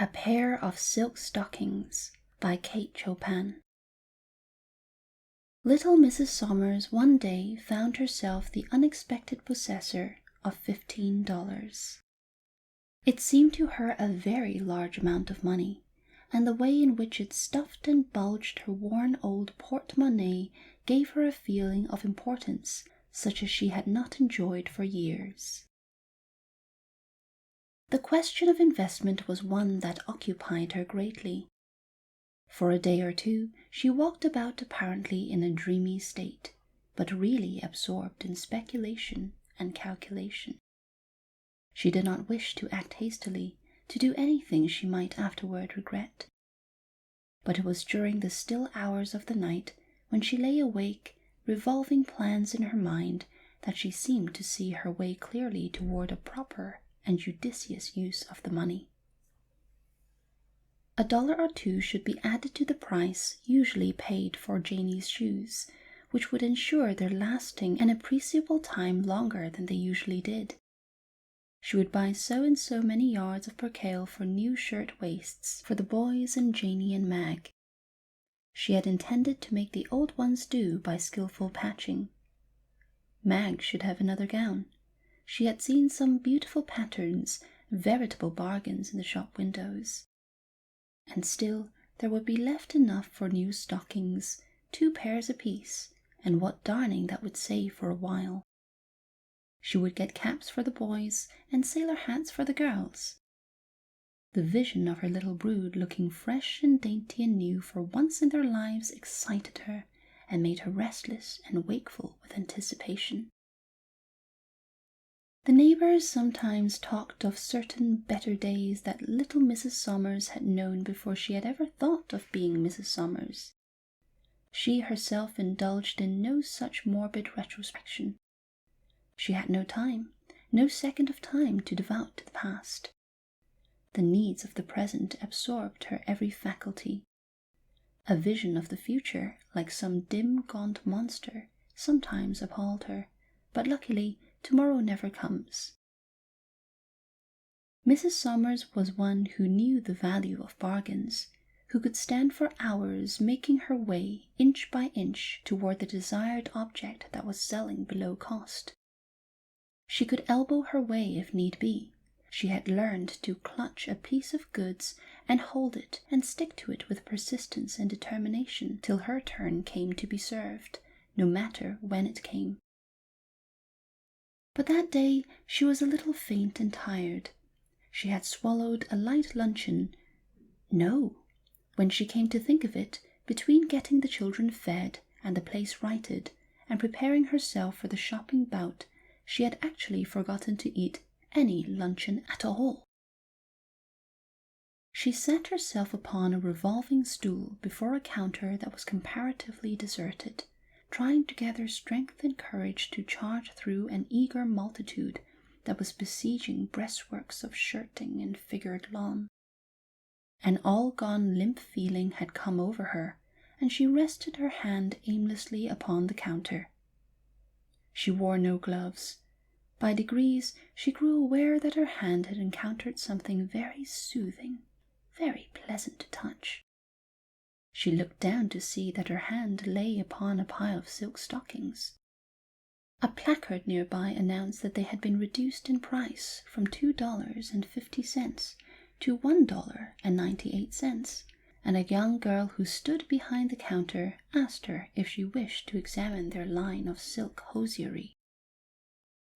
A Pair of Silk Stockings by Chopin. Little Mrs. Somers one day found herself the unexpected possessor of $15. It seemed to her a very large amount of money, and the way in which it stuffed and bulged her worn old porte-monnaie gave her a feeling of importance such as she had not enjoyed for years. The question of investment was one that occupied her greatly. For a day or two she walked about apparently in a dreamy state, but really absorbed in speculation and calculation. She did not wish to act hastily, to do anything she might afterward regret. But it was during the still hours of the night, when she lay awake, revolving plans in her mind, that she seemed to see her way clearly toward a proper and judicious use of the money. $1 or $2 should be added to the price usually paid for Janie's shoes, which would ensure their lasting an appreciable time longer than they usually did. She would buy so and so many yards of percale for new shirt-waists for the boys and Janie and Mag. She had intended to make the old ones do by skillful patching. Mag should have another gown. She had seen some beautiful patterns, veritable bargains in the shop windows. And still there would be left enough for new stockings, 2 pairs apiece, and what darning that would save for a while. She would get caps for the boys and sailor hats for the girls. The vision of her little brood looking fresh and dainty and new for once in their lives excited her and made her restless and wakeful with anticipation. The neighbors sometimes talked of certain better days that little Mrs. Somers had known before she had ever thought of being Mrs. Somers. She herself indulged in no such morbid retrospection. She had no time, no second of time to devote to the past. The needs of the present absorbed her every faculty. A vision of the future, like some dim, gaunt monster, sometimes appalled her, but luckily tomorrow never comes. Mrs. Somers was one who knew the value of bargains, who could stand for hours making her way inch by inch toward the desired object that was selling below cost. She could elbow her way if need be. She had learned to clutch a piece of goods and hold it and stick to it with persistence and determination till her turn came to be served, no matter when it came. But that day she was a little faint and tired. She had swallowed a light luncheon. No, when she came to think of it, between getting the children fed and the place righted, and preparing herself for the shopping bout, she had actually forgotten to eat any luncheon at all. She sat herself upon a revolving stool before a counter that was comparatively deserted, trying to gather strength and courage to charge through an eager multitude that was besieging breastworks of shirting and figured lawn. An all-gone limp feeling had come over her, and she rested her hand aimlessly upon the counter. She wore no gloves. By degrees she grew aware that her hand had encountered something very soothing, very pleasant to touch. She looked down to see that her hand lay upon a pile of silk stockings. A placard nearby announced that they had been reduced in price from $2.50 to $1.98, and a young girl who stood behind the counter asked her if she wished to examine their line of silk hosiery.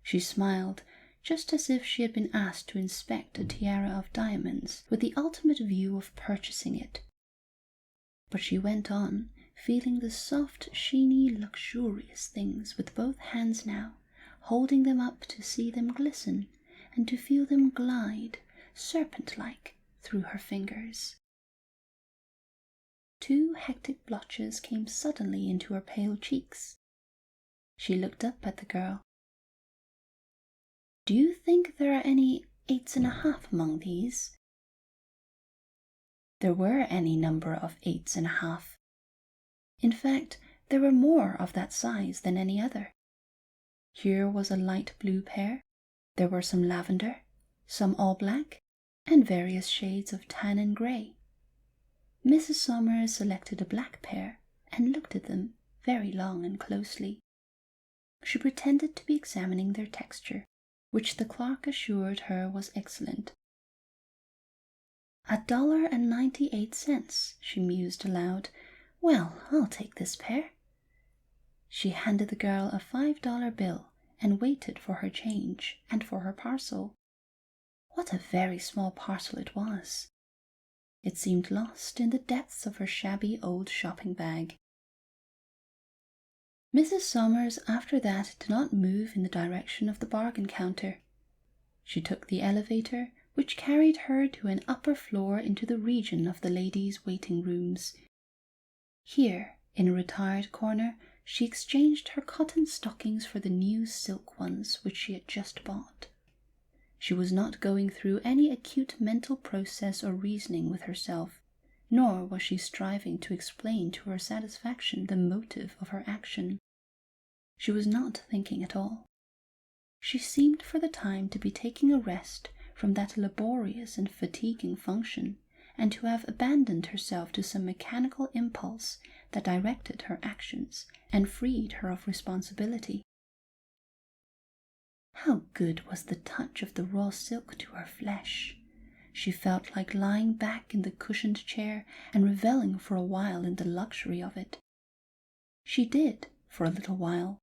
She smiled, just as if she had been asked to inspect a tiara of diamonds with the ultimate view of purchasing it. But she went on, feeling the soft, sheeny, luxurious things with both hands now, holding them up to see them glisten and to feel them glide, serpent-like, through her fingers. 2 hectic blotches came suddenly into her pale cheeks. She looked up at the girl. "Do you think there are any 8s½ among these?" There were any number of 8s½. In fact, there were more of that size than any other. Here was a light blue pair, there were some lavender, some all black, and various shades of tan and grey. Mrs. Somers selected a black pair and looked at them very long and closely. She pretended to be examining their texture, which the clerk assured her was excellent. $1.98, she mused aloud. Well, I'll take this pair. She handed the girl a $5 bill and waited for her change and for her parcel. What a very small parcel it was! It seemed lost in the depths of her shabby old shopping bag. Mrs. Somers after that did not move in the direction of the bargain counter. She took the elevator, which carried her to an upper floor into the region of the ladies' waiting rooms. Here, in a retired corner, she exchanged her cotton stockings for the new silk ones which she had just bought. She was not going through any acute mental process or reasoning with herself, nor was she striving to explain to her satisfaction the motive of her action. She was not thinking at all. She seemed for the time to be taking a rest from that laborious and fatiguing function, and to have abandoned herself to some mechanical impulse that directed her actions and freed her of responsibility. How good was the touch of the raw silk to her flesh! She felt like lying back in the cushioned chair and revelling for a while in the luxury of it. She did for a little while.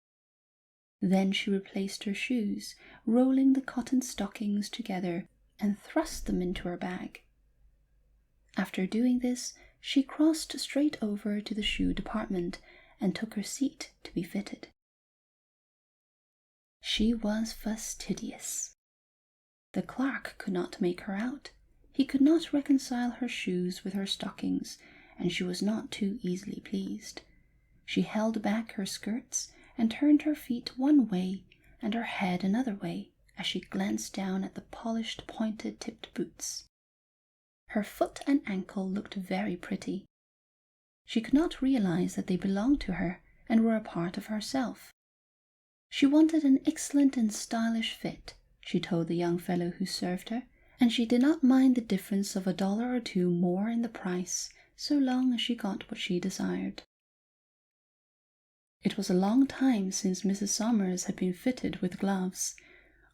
Then she replaced her shoes, rolling the cotton stockings together, and thrust them into her bag. After doing this, she crossed straight over to the shoe department and took her seat to be fitted. She was fastidious. The clerk could not make her out. He could not reconcile her shoes with her stockings, and she was not too easily pleased. She held back her skirts and turned her feet one way and her head another way as she glanced down at the polished pointed-tipped boots. Her foot and ankle looked very pretty. She could not realize that they belonged to her and were a part of herself. She wanted an excellent and stylish fit, she told the young fellow who served her, and she did not mind the difference of $1 or $2 more in the price, so long as she got what she desired. It was a long time since Mrs. Somers had been fitted with gloves.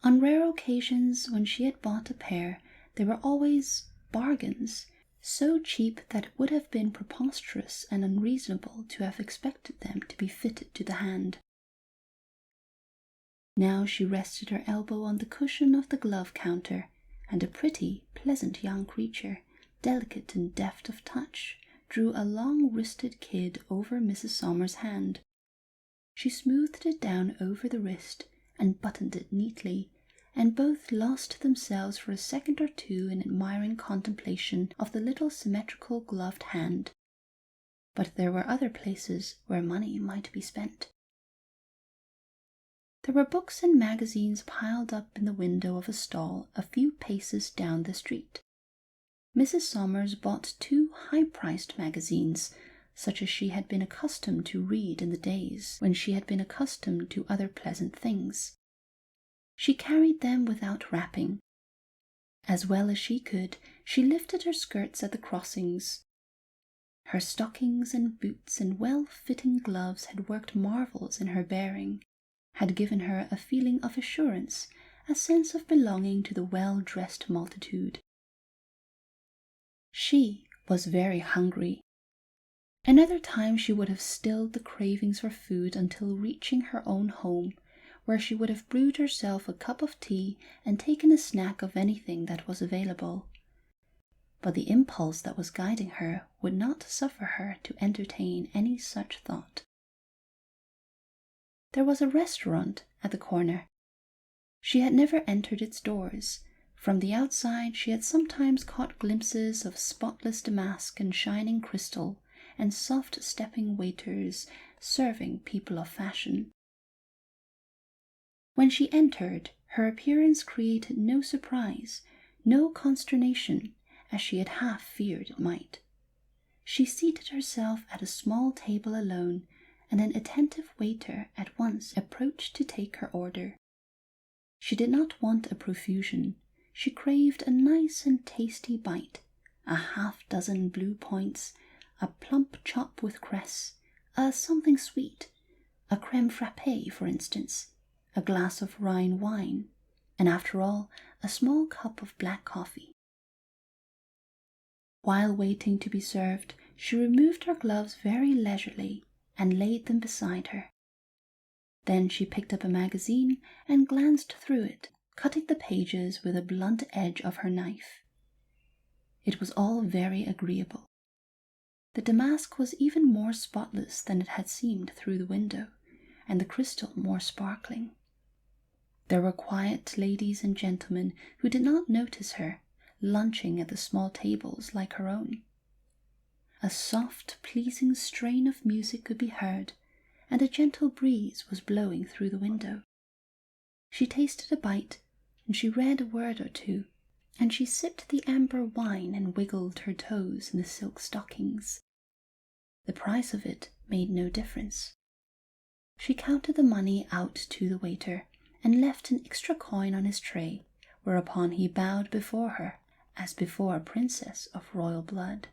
On rare occasions when she had bought a pair, they were always bargains, so cheap that it would have been preposterous and unreasonable to have expected them to be fitted to the hand. Now she rested her elbow on the cushion of the glove counter, and a pretty, pleasant young creature, delicate and deft of touch, drew a long-wristed kid over Mrs. Somers' hand. She smoothed it down over the wrist and buttoned it neatly, and both lost themselves for a second or two in admiring contemplation of the little symmetrical gloved hand. But there were other places where money might be spent. There were books and magazines piled up in the window of a stall a few paces down the street. Mrs. Somers bought 2 high-priced magazines, such as she had been accustomed to read in the days when she had been accustomed to other pleasant things. She carried them without wrapping. As well as she could, she lifted her skirts at the crossings. Her stockings and boots and well-fitting gloves had worked marvels in her bearing, had given her a feeling of assurance, a sense of belonging to the well-dressed multitude. She was very hungry. Another time she would have stilled the cravings for food until reaching her own home, where she would have brewed herself a cup of tea and taken a snack of anything that was available. But the impulse that was guiding her would not suffer her to entertain any such thought. There was a restaurant at the corner. She had never entered its doors. From the outside she had sometimes caught glimpses of spotless damask and shining crystal, and soft-stepping waiters serving people of fashion. When she entered, her appearance created no surprise, no consternation, as she had half feared it might. She seated herself at a small table alone, and an attentive waiter at once approached to take her order. She did not want a profusion. she craved a nice and tasty bite, a half-dozen blue points, a plump chop with cress, a something sweet, a creme frappée, for instance, a glass of Rhine wine, and after all, a small cup of black coffee. While waiting to be served, she removed her gloves very leisurely and laid them beside her. Then she picked up a magazine and glanced through it, cutting the pages with a blunt edge of her knife. It was all very agreeable. The damask was even more spotless than it had seemed through the window, and the crystal more sparkling. There were quiet ladies and gentlemen who did not notice her, lunching at the small tables like her own. A soft, pleasing strain of music could be heard, and a gentle breeze was blowing through the window. She tasted a bite, and she read a word or two, and she sipped the amber wine and wiggled her toes in the silk stockings. The price of it made no difference. She counted the money out to the waiter, and left an extra coin on his tray, whereupon he bowed before her, as before a princess of royal blood.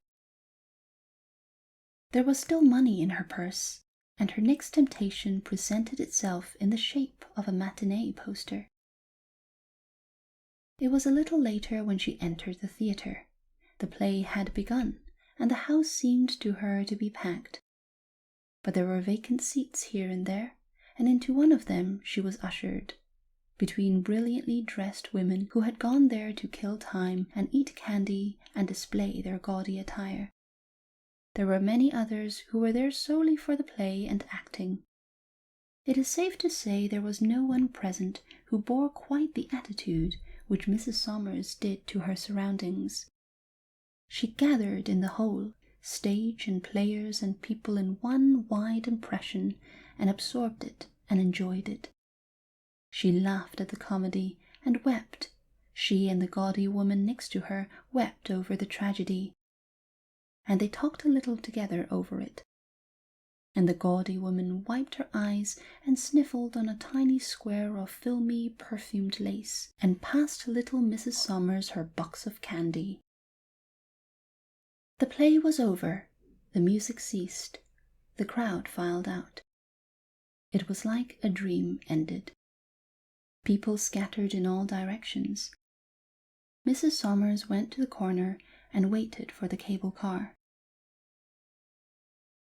There was still money in her purse, and her next temptation presented itself in the shape of a matinee poster. It was a little later when she entered the theatre. The play had begun, and the house seemed to her to be packed. But there were vacant seats here and there, and into one of them she was ushered, between brilliantly dressed women who had gone there to kill time and eat candy and display their gaudy attire. There were many others who were there solely for the play and acting. It is safe to say there was no one present who bore quite the attitude which Mrs. Somers did to her surroundings. She gathered in the whole, stage and players and people in one wide impression, and absorbed it and enjoyed it. She laughed at the comedy and wept. She and the gaudy woman next to her wept over the tragedy, and they talked a little together over it. And the gaudy woman wiped her eyes and sniffled on a tiny square of filmy, perfumed lace, and passed little Mrs. Somers her box of candy. The play was over, the music ceased, the crowd filed out. It was like a dream ended. People scattered in all directions. Mrs. Somers went to the corner and waited for the cable car.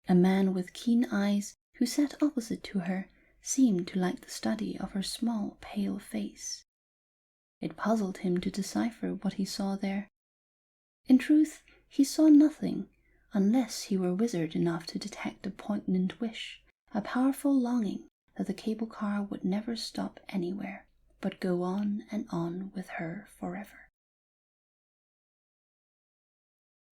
A man with keen eyes who sat opposite to her seemed to like the study of her small, pale face. It puzzled him to decipher what he saw there. In truth, he saw nothing, unless he were wizard enough to detect a poignant wish, a powerful longing that the cable car would never stop anywhere, but go on and on with her forever.